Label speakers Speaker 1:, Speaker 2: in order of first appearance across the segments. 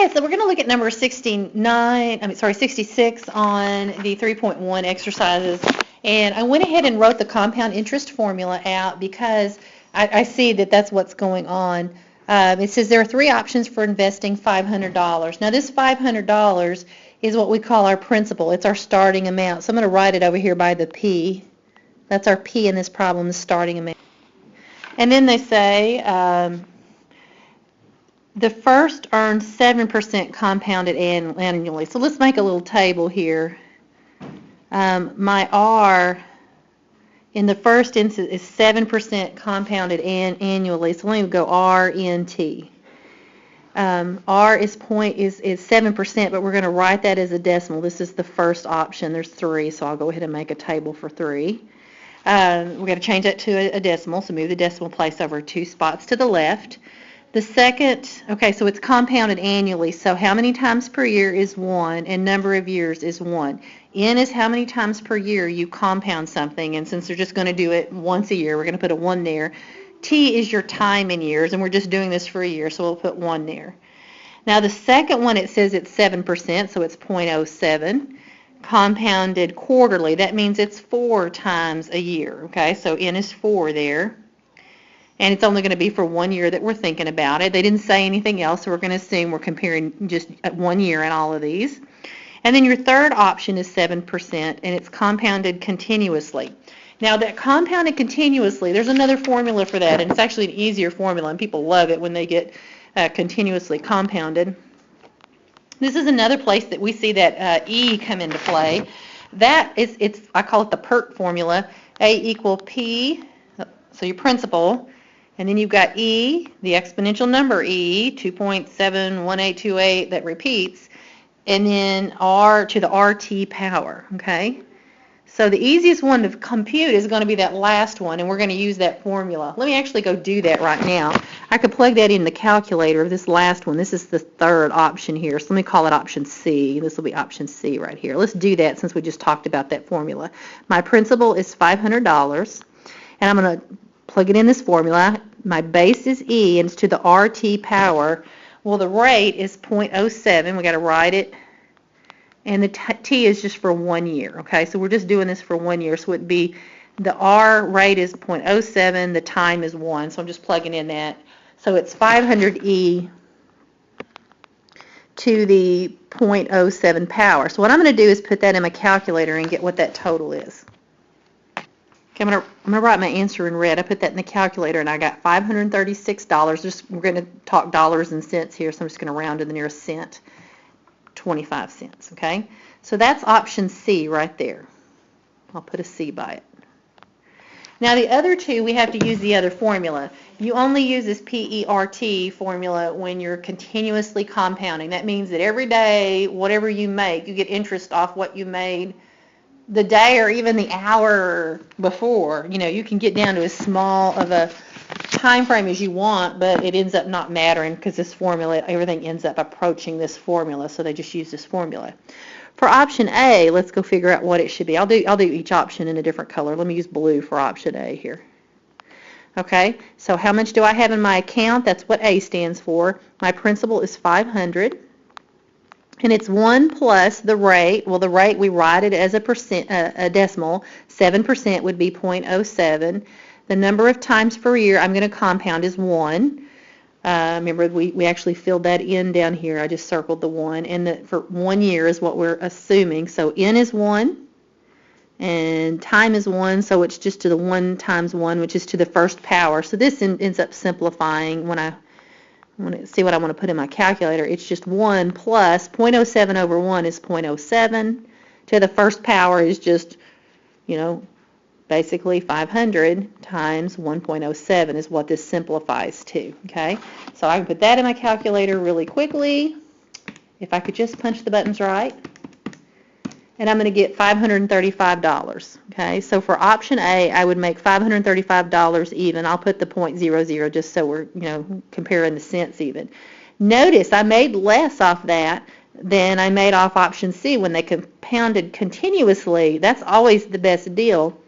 Speaker 1: Okay, so we're going to look at number 66 on the 3.1 exercises. And I went ahead and wrote the compound interest formula out because I see that that's what's going on. It says there are three options for investing $500. Now this $500 is what we call our principal. It's our starting amount. So I'm going to write it over here by the P. That's our P in this problem, the starting amount. And then they say the first earns 7% compounded annually. So let's make a little table here. My R in the first instance is 7% compounded annually. So let me go RNT. R is 7%, but we're going to write that as a decimal. This is the first option. There's 3, so I'll go ahead and make a table for 3. We're going to change that to a decimal, so move the decimal place over 2 spots to the left. The second, okay, so it's compounded annually, so how many times per year is 1, and number of years is 1. N is how many times per year you compound something, and since they're just going to do it once a year, we're going to put a 1 there. T is your time in years, and we're just doing this for a year, so we'll put 1 there. Now the second one, it says it's 7%, so it's 0.07. Compounded quarterly, that means it's 4 times a year, okay, so N is 4 there. And it's only going to be for 1 year that we're thinking about it. They didn't say anything else, so we're going to assume we're comparing just 1 year in all of these. And then your third option is 7%, and it's compounded continuously. Now that compounded continuously, there's another formula for that, and it's actually an easier formula, and people love it when they get continuously compounded. This is another place that we see that E come into play. That is, I call it the PERT formula, A equal P, so your principal. And then you've got E, the exponential number E, 2.71828 that repeats, and then R to the RT power, okay? So the easiest one to compute is going to be that last one, and we're going to use that formula. Let me actually go do that right now. I could plug that in the calculator of this last one. This is the third option here, so let me call it option C. This will be option C right here. Let's do that since we just talked about that formula. My principal is $500, and I'm going to plug it in this formula. My base is E, and it's to the RT power. Well, the rate is 0.07. We got to write it. And the T is just for 1 year, okay? So we're just doing this for 1 year. So it'd be the R rate is 0.07, the time is 1. So I'm just plugging in that. So it's 500E to the 0.07 power. So what I'm going to do is put that in my calculator and get what that total is. I'm going to write my answer in red. I put that in the calculator, and I got $536. We're going to talk dollars and cents here, so I'm just going to round to the nearest cent, 25 cents, okay? So that's option C right there. I'll put a C by it. Now the other two, we have to use the other formula. You only use this PERT formula when you're continuously compounding. That means that every day, whatever you make, you get interest off what you made the day or even the hour before. You know, you can get down to as small of a time frame as you want, but it ends up not mattering because this formula, everything ends up approaching this formula, so they just use this formula. For option A, let's go figure out what it should be. I'll do each option in a different color. Let me use blue for option A here. Okay, so how much do I have in my account? That's what A stands for. My principal is 500. And it's 1 plus the rate. Well, the rate, we write it as a decimal. 7% would be 0.07. The number of times per year I'm going to compound is 1. Remember, we actually filled that in down here. I just circled the 1. And for 1 year is what we're assuming. So N is 1, and time is 1, so it's just to the 1 times 1, which is to the first power. So this ends up simplifying when I want to see what I want to put in my calculator. It's just 1 plus 0.07 over 1 is 0.07. To the first power is just, you know, basically 500 times 1.07 is what this simplifies to, okay? So I can put that in my calculator really quickly, if I could just punch the buttons right. And I'm going to get $535, okay? So for option A, I would make $535 even. I'll put the 0.00 just so we're, you know, comparing the cents even. Notice I made less off that than I made off option C when they compounded continuously. That's always the best deal.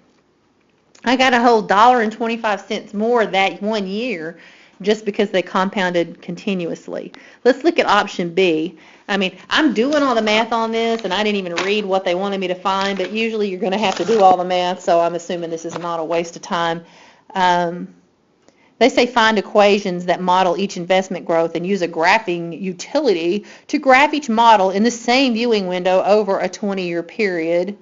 Speaker 1: I got a whole $1.25 more that 1 year just because they compounded continuously. Let's look at option B. I mean, I'm doing all the math on this, and I didn't even read what they wanted me to find, but usually you're going to have to do all the math, so I'm assuming this is not a waste of time. They say find equations that model each investment growth and use a graphing utility to graph each model in the same viewing window over a 20-year period.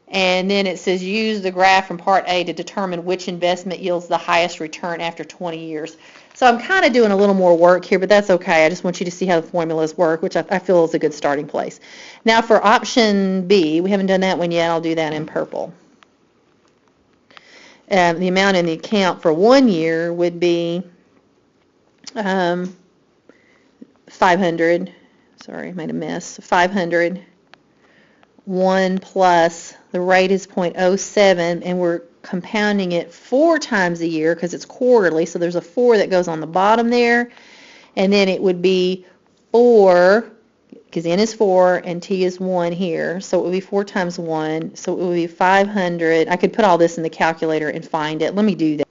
Speaker 1: And then it says use the graph from part A to determine which investment yields the highest return after 20 years. So I'm kind of doing a little more work here, but that's okay. I just want you to see how the formulas work, which I feel is a good starting place. Now for option B, we haven't done that one yet. I'll do that in purple. The amount in the account for 1 year would be 500. Sorry, I made a mess. 500. 1 plus the rate is 0.07, and we're compounding it 4 times a year because it's quarterly, so there's a 4 that goes on the bottom there, and then it would be 4, because N is 4 and T is 1 here, so it would be 4 times 1, so it would be 500. I could put all this in the calculator and find it. Let me do that.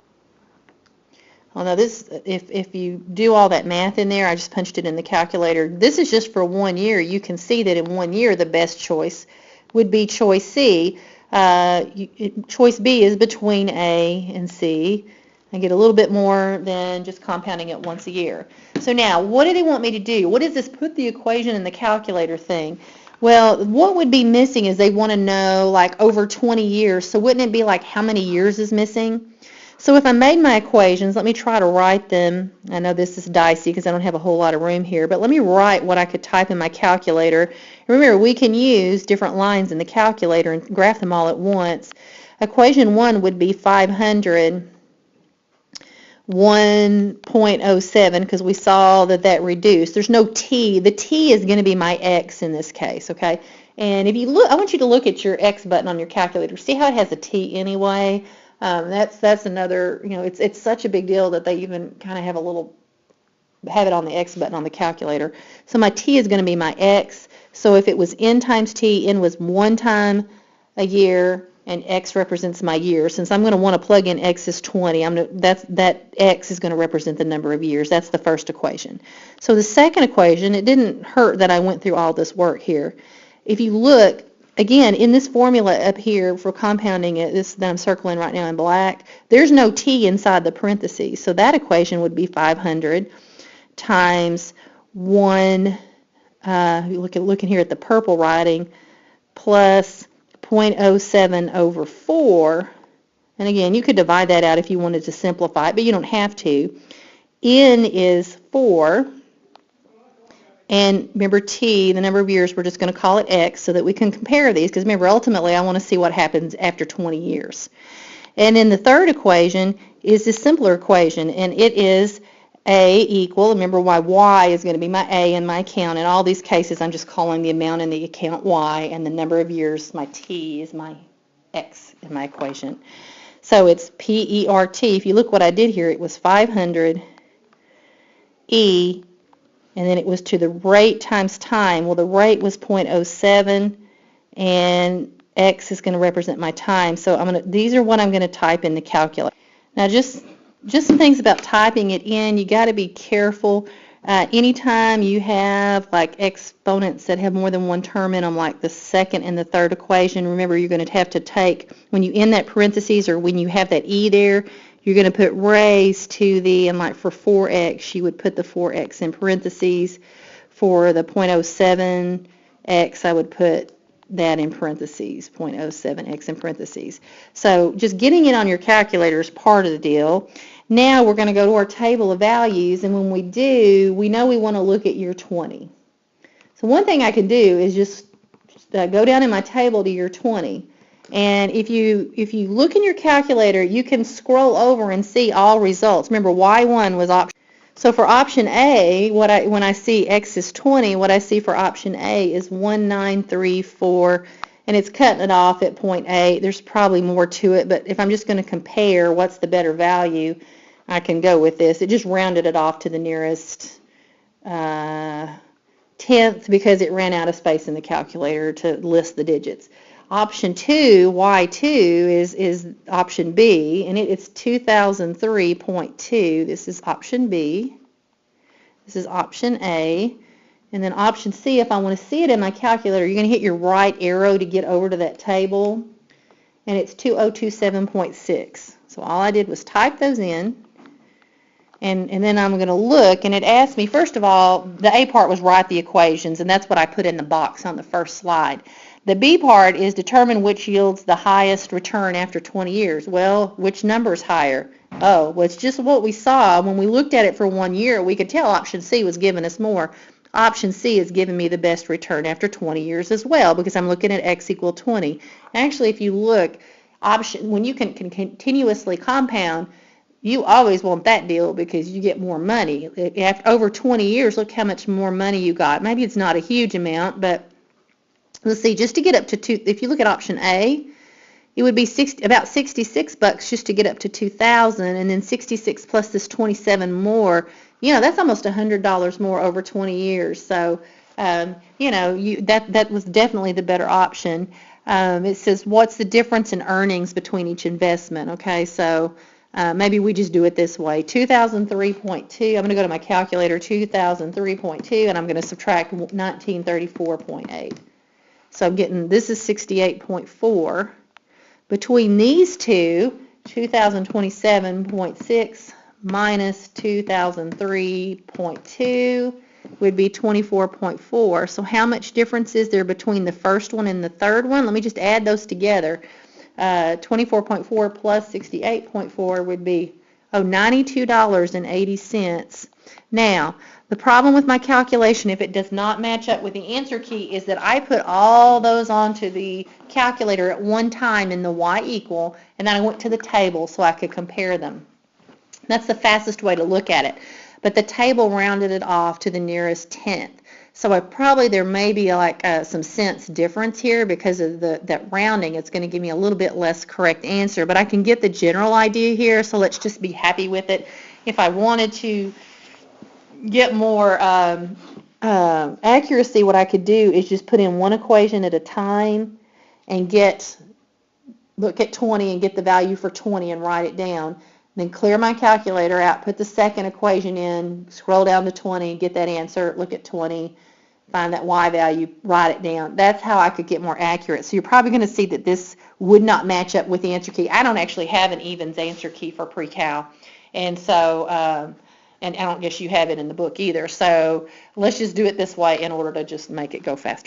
Speaker 1: Oh no, this, if you do all that math in there, I just punched it in the calculator. This is just for 1 year. You can see that in 1 year the best choice would be choice C. Choice B is between A and C. I get a little bit more than just compounding it once a year. So now, what do they want me to do? What is this put the equation in the calculator thing? Well, what would be missing is they want to know like over 20 years. So wouldn't it be like how many years is missing? So if I made my equations, let me try to write them. I know this is dicey because I don't have a whole lot of room here, but let me write what I could type in my calculator. Remember, we can use different lines in the calculator and graph them all at once. Equation 1 would be 500, 1.07, because we saw that reduced. There's no T. The T is going to be my X in this case, okay? And if you look, I want you to look at your X button on your calculator. See how it has a T anyway? That's another, you know, it's such a big deal that they even kind of have it on the X button on the calculator. So my T is going to be my X. So if it was N times T, N was 1 time a year, and X represents my year. Since I'm going to want to plug in X is 20, that X is going to represent the number of years. That's the first equation. So the second equation, it didn't hurt that I went through all this work here. If you look, again, in this formula up here for compounding it, this that I'm circling right now in black, there's no T inside the parentheses. So that equation would be 500 times 1, looking here at the purple writing, plus 0.07 over 4. And again, you could divide that out if you wanted to simplify it, but you don't have to. N is 4. And remember T, the number of years, we're just going to call it X so that we can compare these, because remember, ultimately I want to see what happens after 20 years. And then the third equation is the simpler equation, and it is A equal, remember Y is going to be my A in my account. In all these cases, I'm just calling the amount in the account Y, and the number of years, my T, is my X in my equation. So it's PERT. If you look what I did here, it was 500 E, and then it was to the rate times time. Well, the rate was 0.07, and X is going to represent my time. So these are what I'm going to type in the calculator. Now, just some things about typing it in. You got to be careful. Anytime you have like exponents that have more than one term in them, like the second and the third equation, remember you're going to have to take, when you end that parentheses or when you have that E there, you're going to put raised to the, and like for 4x, you would put the 4x in parentheses. For the 0.07x, I would put that in parentheses, 0.07x in parentheses. So just getting it on your calculator is part of the deal. Now we're going to go to our table of values, and when we do, we know we want to look at year 20. So one thing I can do is just go down in my table to year 20. And if you look in your calculator, you can scroll over and see all results. Remember, Y1 was option. So for option A, when I see X is 20, what I see for option A is 1934, and it's cutting it off at 0.8. There's probably more to it, but if I'm just going to compare what's the better value, I can go with this. It just rounded it off to the nearest tenth because it ran out of space in the calculator to list the digits. Option 2, Y2, is option B, and it's 2003.2. This is option B. This is option A. And then option C, if I want to see it in my calculator, you're going to hit your right arrow to get over to that table, and it's 2027.6. So all I did was type those in, and then I'm going to look, and it asked me, first of all, the A part was write the equations, and that's what I put in the box on the first slide. The B part is determine which yields the highest return after 20 years. Well, which number is higher? Oh, well, it's just what we saw. When we looked at it for 1 year, we could tell option C was giving us more. Option C is giving me the best return after 20 years as well, because I'm looking at x equal 20. Actually, if you look, when you can continuously compound, you always want that deal because you get more money. After over 20 years, look how much more money you got. Maybe it's not a huge amount, but let's see, just to get up to if you look at option A, it would be about $66 just to get up to 2,000, and then 66 plus this 27 more. That's almost $100 more over 20 years. So, that was definitely the better option. It says, what's the difference in earnings between each investment? Okay, so maybe we just do it this way. 2003.2, I'm going to go to my calculator, 2003.2, and I'm going to subtract 1934.8. So I'm getting, this is 68.4. Between these two, 2027.6 minus 2003.2 would be 24.4. So how much difference is there between the first one and the third one? Let me just add those together. 24.4 plus 68.4 would be, $92.80. Now, the problem with my calculation, if it does not match up with the answer key, is that I put all those onto the calculator at one time in the Y equal, and then I went to the table so I could compare them. That's the fastest way to look at it. But the table rounded it off to the nearest tenth. So there may be like some cents difference here because of that rounding. It's going to give me a little bit less correct answer, but I can get the general idea here, so let's just be happy with it. If I wanted to get more accuracy, what I could do is just put in one equation at a time and look at 20 and get the value for 20 and write it down. Then clear my calculator out, put the second equation in, scroll down to 20, get that answer, look at 20, find that Y value, write it down. That's how I could get more accurate. So you're probably going to see that this would not match up with the answer key. I don't actually have an evens answer key for Precal, and so and I don't guess you have it in the book either. So let's just do it this way in order to just make it go faster.